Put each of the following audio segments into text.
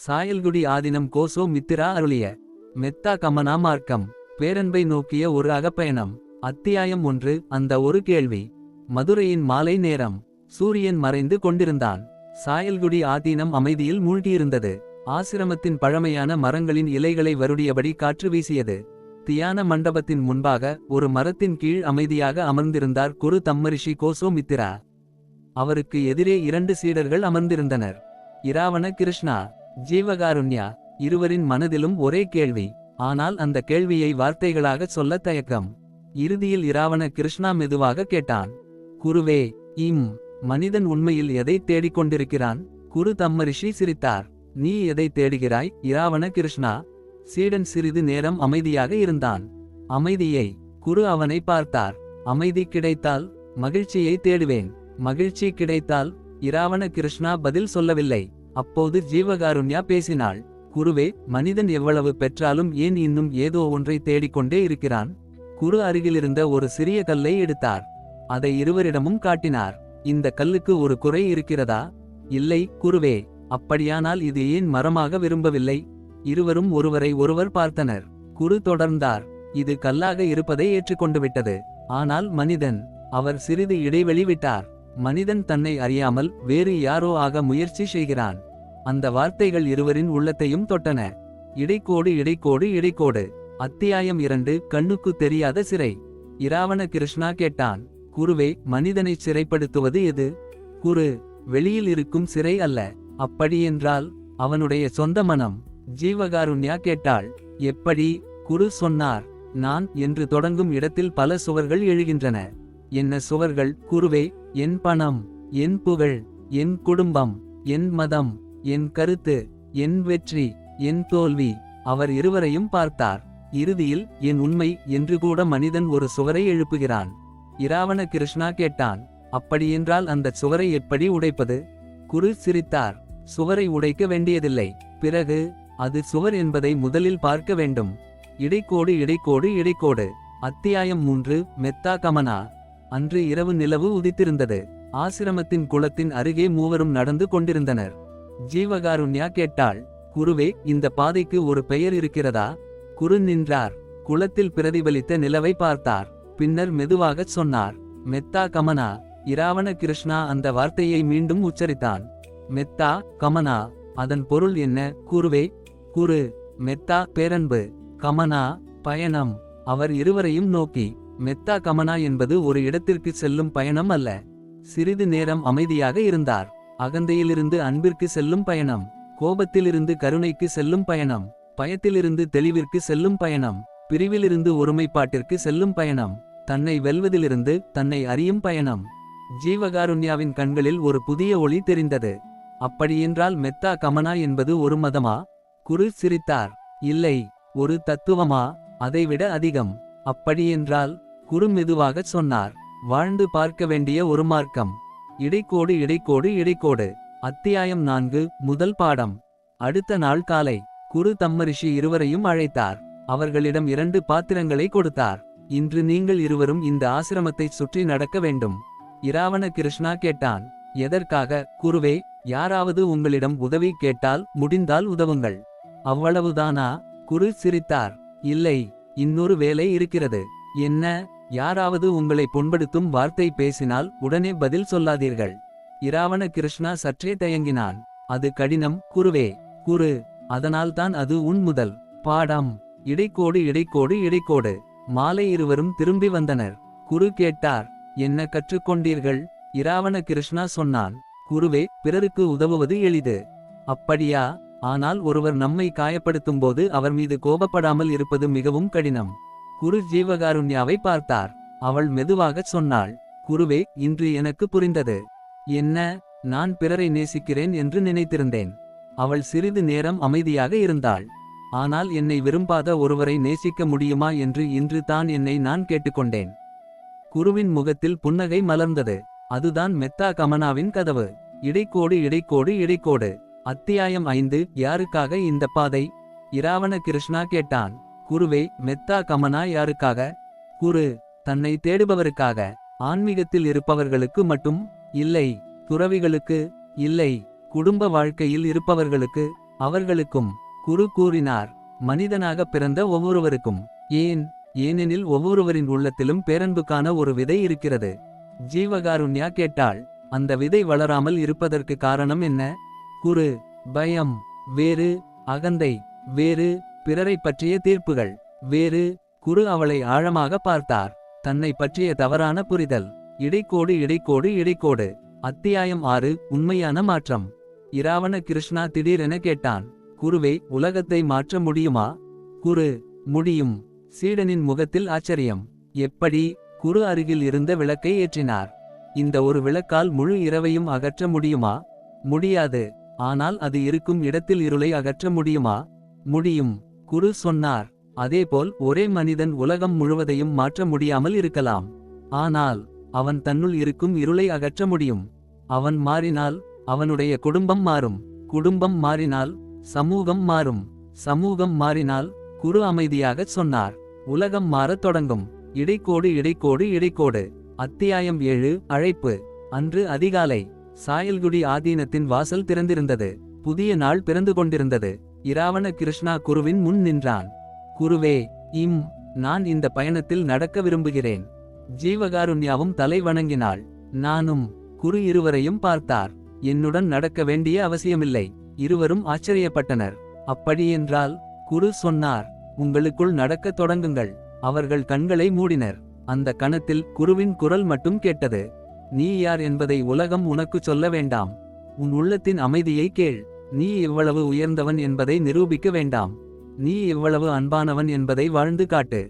சாயல்குடி ஆதினம் Gozo மித்திரா அருளிய meta கமனா மார்க்கம். பேரன்பை நோக்கிய ஒரு அகப்பயணம். அத்தியாயம் 1. அந்த ஒரு கேள்வி. மதுரையின் மாலை நேரம். சூரியன் மறைந்து கொண்டிருந்தான். சாயல்குடி ஆதீனம் அமைதியில் மூழ்கியிருந்தது. ஆசிரமத்தின் பழமையான மரங்களின் இலைகளை வருடியபடி காற்று வீசியது. தியான மண்டபத்தின் முன்பாக ஒரு மரத்தின் கீழ் அமைதியாக அமர்ந்திருந்தார் குரு தம்மரிஷி கோசோ மித்திரா. அவருக்கு எதிரே 2 சீடர்கள் அமர்ந்திருந்தனர். இராவண கிருஷ்ணா, ஜீவகாருண்யா. இருவரின் மனதிலும் ஒரே கேள்வி. ஆனால் அந்த கேள்வியை வார்த்தைகளாக சொல்ல தயக்கம். இறுதியில் இராவண கிருஷ்ணா மெதுவாக கேட்டான். குருவே, மனிதன் உண்மையில் எதை தேடிக்கொண்டிருக்கிறான்? குரு தம்மரிஷி சிரித்தார். நீ எதை தேடுகிறாய் இராவண கிருஷ்ணா? சீடன் சிறிது நேரம் அமைதியாக இருந்தான். அமைதியை. குரு அவனை பார்த்தார். அமைதி கிடைத்தால் மகிழ்ச்சியை தேடுவேன். மகிழ்ச்சி கிடைத்தால்? இராவண கிருஷ்ணா பதில் சொல்லவில்லை. அப்போது ஜீவகாருண்யா பேசினாள். குருவே, மனிதன் எவ்வளவு பெற்றாலும் ஏன் இன்னும் ஏதோ ஒன்றை தேடிக்கொண்டே இருக்கிறான்? குரு அருகிலிருந்த ஒரு சிறிய கல்லை எடுத்தார். அதை இருவரிடமும் காட்டினார். இந்த கல்லுக்கு ஒரு குறை இருக்கிறதா? இல்லை குருவே. அப்படியானால் இது ஏன் மரமாக விரும்பவில்லை? இருவரும் ஒருவரை ஒருவர் பார்த்தனர். குரு தொடர்ந்தார். இது கல்லாக இருப்பதை ஏற்றுக்கொண்டு விட்டது. ஆனால் மனிதன். அவர் சிறிது இடைவெளி விட்டார். மனிதன் தன்னை அறியாமல் வேறு யாரோ ஆக முயற்சி செய்கிறான். அந்த வார்த்தைகள் இருவரின் உள்ளத்தையும் தொட்டன. இடைக்கோடு இடைக்கோடு இடைக்கோடு. அத்தியாயம் 2. கண்ணுக்கு தெரியாத சிறை. இராவண கிருஷ்ணா கேட்டான். குருவே, மனிதனை சிறைப்படுத்துவது எது? குரு, வெளியில் இருக்கும் சிறை அல்ல. அப்படியென்றால்? அவனுடைய சொந்த மனம். ஜீவகாருண்யா கேட்டாள். எப்படி? குரு சொன்னார். நான் என்று தொடங்கும் இடத்தில் பல சுவர்கள் எழுகின்றன. என்ன சுவர்கள் குருவே? என் பணம், என் புகழ், என் குடும்பம், என் மதம், என் கருத்து, என் வெற்றி, என் தோல்வி. அவர் இருவரையும் பார்த்தார். இறுதியில் என் உண்மை என்று கூட மனிதன் ஒரு சுவரை எழுப்புகிறான். இராவண கிருஷ்ணா கேட்டான். அப்படியென்றால் அந்த சுவரை எப்படி உடைப்பது? குரு சிரித்தார். சுவரை உடைக்க வேண்டியதில்லை. பிறகு? அது சுவர் என்பதை முதலில் பார்க்க வேண்டும். இடைக்கோடு இடைக்கோடு இடைக்கோடு. அத்தியாயம் 3. மெத்தா கமனா. அன்று இரவு நிலவு உதித்திருந்தது. ஆசிரமத்தின் குளத்தின் அருகே மூவரும் நடந்து கொண்டிருந்தனர். ஜீவகாருண்யா கேட்டாள். குருவே, இந்த பாதைக்கு ஒரு பெயர் இருக்கிறதா? குரு நின்றார். குளத்தில் பிரதிபலித்த நிலவை பார்த்தார். பின்னர் மெதுவாகச் சொன்னார். மெத்தா கமனா. இராவண கிருஷ்ணா அந்த வார்த்தையை மீண்டும் உச்சரித்தான். மெத்தா கமனா. அதன் பொருள் என்ன குருவே? குரு. மெத்தா பேரன்பு, கமனா பயணம். அவர் இருவரையும் நோக்கி, மெத்தா கமனா என்பது ஒரு இடத்திற்கு செல்லும் பயணம் அல்ல. சிறிது நேரம் அமைதியாக இருந்தார். அகந்தையிலிருந்து அன்பிற்கு செல்லும் பயணம். கோபத்திலிருந்து கருணைக்கு செல்லும் பயணம். பயத்திலிருந்து தெளிவிற்கு செல்லும் பயணம். பிரிவிலிருந்து ஒருமைப்பாட்டிற்கு செல்லும் பயணம். தன்னை வெல்வதிலிருந்து தன்னை அறியும் பயணம். ஜீவகாருண்யாவின் கண்களில் ஒரு புதிய ஒளி தெரிந்தது. அப்படியென்றால் மெத்தா கமனா என்பது ஒரு மதமா? குரு சிரித்தார். இல்லை. ஒரு தத்துவமா? அதைவிட அதிகம். அப்படியென்றால்? குரு மெதுவாகச் சொன்னார். வாழ்ந்து பார்க்க வேண்டிய ஒரு மார்க்கம். இடைக்கோடு இடைக்கோடு இடைக்கோடு. அத்தியாயம் 4. முதல் பாடம். அடுத்த நாள் காலை. குரு தம்மரிஷி இருவரையும் அழைத்தார். அவர்களிடம் 2 பாத்திரங்களை கொடுத்தார். இன்று நீங்கள் இருவரும் இந்த ஆசிரமத்தைச் சுற்றி நடக்க வேண்டும். இராவண கிருஷ்ணா கேட்டான். எதற்காக குருவே? யாராவது உங்களிடம் உதவி கேட்டால் முடிந்தால் உதவுங்கள். அவ்வளவுதானா? குரு சிரித்தார். இல்லை, இன்னொரு வேலை இருக்கிறது. என்ன? யாராவது உங்களை புண்படுத்தும் வார்த்தை பேசினால் உடனே பதில் சொல்லாதீர்கள். இராவண கிருஷ்ணா சற்றே தயங்கினான். அது கடினம் குருவே. குரு. அதனால்தான் அது உன் முதல் பாடம். இடைக்கோடு இடைக்கோடு இடைக்கோடு. மாலை இருவரும் திரும்பி வந்தனர். குரு கேட்டார். என்ன கற்றுக்கொண்டீர்கள்? இராவண கிருஷ்ணா சொன்னான். குருவே, பிறருக்கு உதவுவது எளிது. அப்படியா? ஆனால் ஒருவர் நம்மை காயப்படுத்தும்போது அவர் மீது கோபப்படாமல் இருப்பது மிகவும் கடினம். குரு ஜீவகாருண்யாவை பார்த்தார். அவள் மெதுவாகச் சொன்னாள். குருவே, இன்று எனக்கு புரிந்தது. என்ன? நான் பிறரை நேசிக்கிறேன் என்று நினைத்திருந்தேன். அவள் சிறிது நேரம் அமைதியாக இருந்தாள். ஆனால் என்னை விரும்பாத ஒருவரை நேசிக்க முடியுமா என்று இன்று தான் என்னை நான் கேட்டுக்கொண்டேன். குருவின் முகத்தில் புன்னகை மலர்ந்தது. அதுதான் மெத்தா கமனாவின் கதவு. இடைக்கோடு இடைக்கோடு இடைக்கோடு. அத்தியாயம் 5. யாருக்காக இந்த பாதை? இராவண கிருஷ்ணா கேட்டான். குருவே, மெத்தா கமனா யாருக்காக? குரு. தன்னை தேடுபவருக்காக. ஆன்மீகத்தில் இருப்பவர்களுக்கு மட்டும்? இல்லை. துறவிகளுக்கு? இல்லை. குடும்ப வாழ்க்கையில் இருப்பவர்களுக்கு? அவர்களுக்கும். குரு கூறினார், மனிதனாக பிறந்த ஒவ்வொருவருக்கும். ஏனெனில் ஒவ்வொருவரின் உள்ளத்திலும் பேரன்புக்கான ஒரு விதை இருக்கிறது. ஜீவகாருண்யா கேட்டாள், அந்த விதை வளராமல் இருப்பதற்கு காரணம் என்ன? குரு, பயம் வேறு, அகந்தை வேறு, பிறரை பற்றிய தீர்ப்புகள் வேறு. குரு அவளை ஆழமாக பார்த்தார். தன்னை பற்றிய தவறான புரிதல். இடைக்கோடு இடைக்கோடு இடைக்கோடு. அத்தியாயம் 6. உண்மையான மாற்றம். இராவண கிருஷ்ணா திடீரென கேட்டான், குருவே, உலகத்தை மாற்ற முடியுமா? குரு, முடியும். சீடனின் முகத்தில் ஆச்சரியம். எப்படி? குரு அருகில் இருந்த விளக்கை ஏற்றினார். இந்த ஒரு விளக்கால் முழு இரவையும் அகற்ற முடியுமா? முடியாது. ஆனால் அது இருக்கும் இடத்தில் இருளை அகற்ற முடியுமா? முடியும். குரு சொன்னார். அதேபோல் ஒரே மனிதன் உலகம் முழுவதையும் மாற்ற முடியாமல் இருக்கலாம். ஆனால் அவன் தன்னுள் இருக்கும் இருளை அகற்ற முடியும். அவன் மாறினால் அவனுடைய குடும்பம் மாறும். குடும்பம் மாறினால் சமூகம் மாறும். சமூகம் மாறினால். குரு அமைதியாகச் சொன்னார், உலகம் மாறத் தொடங்கும். இடைக்கோடு இடைக்கோடு இடைக்கோடு. அத்தியாயம் 7. அழைப்பு. அன்று அதிகாலை சாயல்குடி ஆதீனத்தின் வாசல் திறந்திருந்தது. புதிய நாள் பிறந்து கொண்டிருந்தது. இராவண கிருஷ்ணா குருவின் முன் நின்றான். குருவே, நான் இந்த பயணத்தில் நடக்க விரும்புகிறேன். ஜீவகாருண்யாவும் தலை வணங்கினாள். நானும். குரு இருவரையும் பார்த்தார். என்னுடன் நடக்க வேண்டிய அவசியமில்லை. இருவரும் ஆச்சரியப்பட்டனர். அப்படியென்றால்? குரு சொன்னார், உங்களுக்குள் நடக்கத் தொடங்குங்கள். அவர்கள் கண்களை மூடினர். அந்த கணத்தில் குருவின் குரல் மட்டும் கேட்டது. நீ யார் என்பதை உலகம் உனக்குச் சொல்ல வேண்டாம். உன் உள்ளத்தின் அமைதியை கேள். நீ எவ்வளவு உயர்ந்தவன் என்பதை நிரூபிக்க வேண்டாம். நீ எவ்வளவு அன்பானவன் என்பதை வாழ்ந்து காட்டு.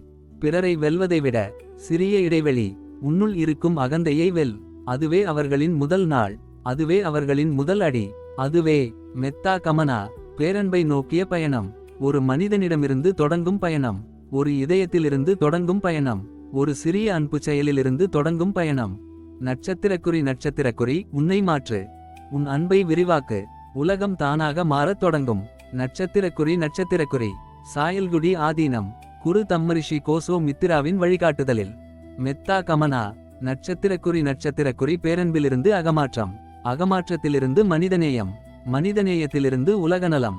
பிறரை வெல்வதை விட சிறிய இடைவெளி. உன்னுள் இருக்கும் அகந்தையை வெல். அதுவே அவர்களின் முதல் நாள். அதுவே அவர்களின் முதல் அடி. அதுவே மெத்தா கமனா, பேரன்பை நோக்கிய பயணம். ஒரு மனிதனிடமிருந்து தொடங்கும் பயணம். ஒரு இதயத்திலிருந்து தொடங்கும் பயணம். ஒரு சிறிய அன்பு செயலிலிருந்து தொடங்கும் பயணம். நட்சத்திரக்குறி நட்சத்திரக்குறி, உன்னை மாற்று. உன் அன்பை விரிவாக்கு. உலகம் தானாக மாறத் தொடங்கும். நட்சத்திரக்குறி நட்சத்திரக்குறி. சாயல்குடி ஆதீனம். குரு தம்மரிஷி கோசோ மித்திராவின் வழிகாட்டுதலில். மெத்தா கமனா. நட்சத்திரக்குறி நட்சத்திரக்குறி, பேரன்பிலிருந்து அகமாற்றம். அகமாற்றத்திலிருந்து மனிதநேயம். மனிதநேயத்திலிருந்து உலகநலம்.